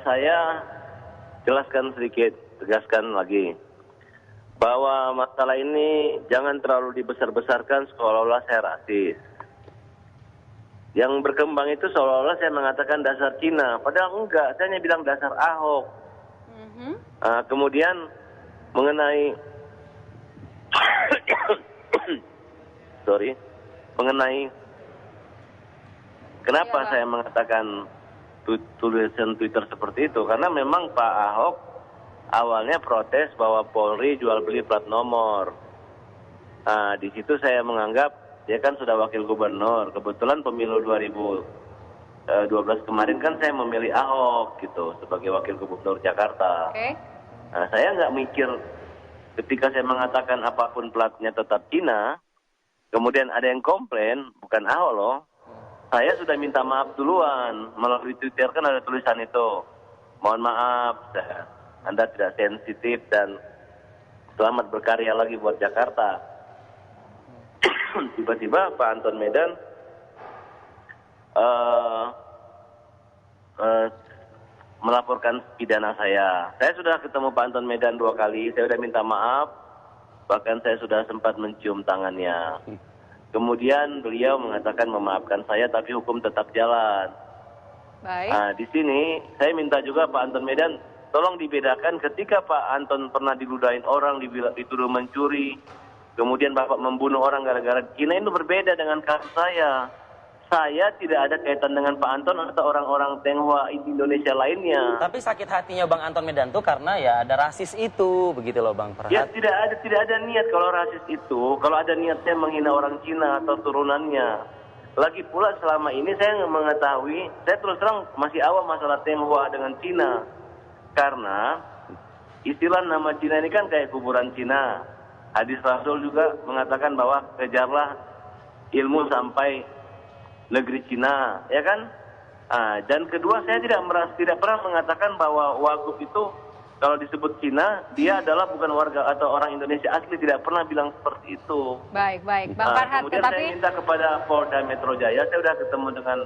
Saya jelaskan sedikit, tegaskan lagi. Bahwa masalah ini jangan terlalu dibesar-besarkan seolah-olah saya rasis. Yang berkembang itu seolah-olah saya mengatakan dasar Cina. Padahal enggak, saya hanya bilang dasar Ahok. Kemudian mengenai... mengenai kenapa saya mengatakan tulisan Twitter seperti itu, karena memang Pak Ahok awalnya protes bahwa Polri jual beli plat nomor. Di situ saya menganggap dia kan sudah wakil gubernur. Kebetulan pemilu 2012 kemarin kan saya memilih Ahok gitu sebagai wakil gubernur Jakarta. Saya nggak mikir ketika saya mengatakan apapun platnya tetap Cina, kemudian ada yang komplain, bukan Ahok loh. Saya sudah minta maaf duluan, melalui Twitter kan ada tulisan itu. Mohon maaf, Anda tidak sensitif dan selamat berkarya lagi buat Jakarta. Tiba-tiba Pak Anton Medan melaporkan pidana saya. Saya sudah ketemu Pak Anton Medan 2 kali, saya sudah minta maaf, bahkan saya sudah sempat mencium tangannya. Kemudian beliau mengatakan memaafkan saya, tapi hukum tetap jalan. Baik. Di sini saya minta juga Pak Anton Medan, tolong dibedakan ketika Pak Anton pernah diludahin orang, dituduh mencuri, kemudian Bapak membunuh orang gara-gara Cina, itu berbeda dengan kasus saya. Saya tidak ada kaitan dengan Pak Anton atau orang-orang Tionghoa Indonesia lainnya. Tapi sakit hatinya Bang Anton Medan tuh karena ya ada rasis itu, begitu loh Bang Farhat. Ya tidak ada niat kalau rasis itu, kalau ada niatnya menghina orang Cina atau turunannya. Lagi pula selama ini saya mengetahui, saya terus terang masih awam masalah Tionghoa dengan Cina. Karena istilah nama Cina ini kan kayak kuburan Cina. Hadis Rasul juga mengatakan bahwa kejarlah ilmu sampai negeri Cina, ya kan? Dan kedua, saya tidak pernah mengatakan bahwa Wagub itu kalau disebut Cina, dia adalah bukan warga atau orang Indonesia asli, tidak pernah bilang seperti itu. Baik, Bang Farhat. Kemudian saya minta kepada Polda Metro Jaya, saya sudah ketemu dengan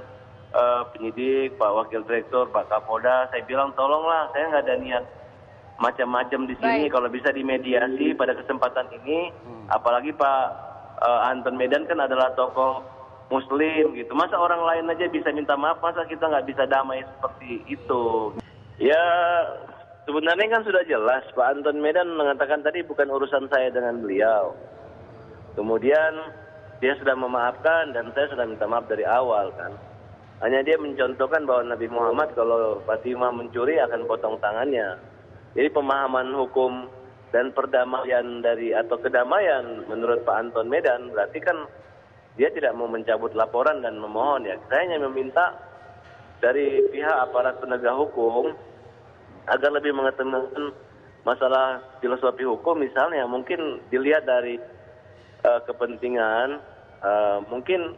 penyidik, Pak Wakil Direktur, Pak Kapolda, saya bilang tolonglah, saya nggak ada niat macam-macam di sini, kalau bisa dimediasi pada kesempatan ini, apalagi Pak Anton Medan kan adalah tokoh Muslim gitu. Masa orang lain aja bisa minta maaf, masa kita nggak bisa damai seperti itu? Ya sebenarnya kan sudah jelas, Pak Anton Medan mengatakan tadi bukan urusan saya dengan beliau. Kemudian dia sudah memaafkan dan saya sudah minta maaf dari awal kan. Hanya dia mencontohkan bahwa Nabi Muhammad kalau Fatimah mencuri akan potong tangannya. Jadi pemahaman hukum dan perdamaian atau kedamaian menurut Pak Anton Medan berarti kan dia tidak mau mencabut laporan dan memohon ya. Saya hanya meminta dari pihak aparat penegak hukum agar lebih mengetahui masalah filosofi hukum, misalnya mungkin dilihat dari kepentingan, mungkin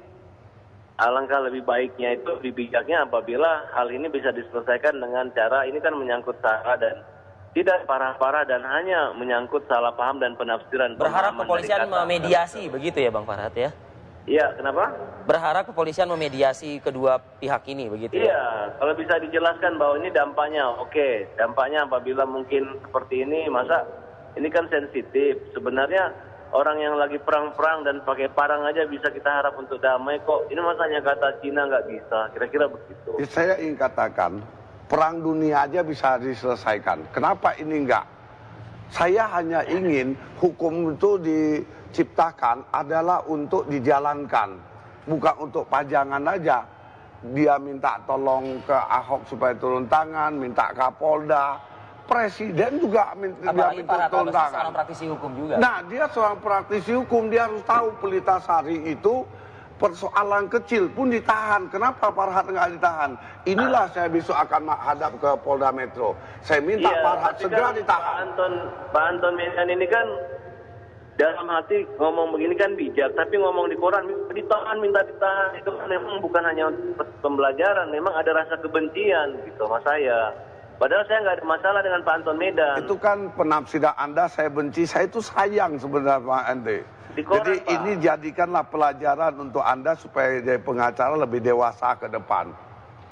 alangkah lebih baiknya itu bijaknya apabila hal ini bisa diselesaikan dengan cara ini kan menyangkut sara dan tidak parah-parah dan hanya menyangkut salah paham dan penafsiran. Berharap kepolisian memediasi begitu ya Bang Farhat ya? Iya, kenapa? Berharap kepolisian memediasi kedua pihak ini, begitu ya? Iya, kalau bisa dijelaskan bahwa ini dampaknya, oke. Dampaknya apabila mungkin seperti ini, masa ini kan sensitif. Sebenarnya orang yang lagi perang-perang dan pakai parang aja bisa kita harap untuk damai kok. Ini masanya kata Cina nggak bisa, kira-kira begitu. Saya ingin katakan, perang dunia aja bisa diselesaikan. Kenapa ini enggak? Saya hanya ingin hukum itu diciptakan adalah untuk dijalankan, bukan untuk pajangan aja. Dia minta tolong ke Ahok supaya turun tangan, minta Kapolda, Presiden juga minta turun tangan. Seorang praktisi hukum juga. Nah, dia seorang praktisi hukum, dia harus tahu Pelita Sari itu persoalan kecil pun ditahan. Kenapa Farhat nggak ditahan? Inilah saya besok akan menghadap ke Polda Metro. Saya minta Farhat segera ditahan. Pak Anton Medan ini kan dalam hati ngomong begini kan bijak, tapi ngomong di koran minta ditahan itu kan memang bukan hanya untuk pembelajaran, memang ada rasa kebencian gitu mas saya. Padahal saya nggak ada masalah dengan Pak Anton Medan. Itu kan penafsiran Anda, saya benci, saya itu sayang sebenarnya Pak Ante. Jadi ini jadikanlah pelajaran untuk Anda supaya jadi pengacara lebih dewasa ke depan.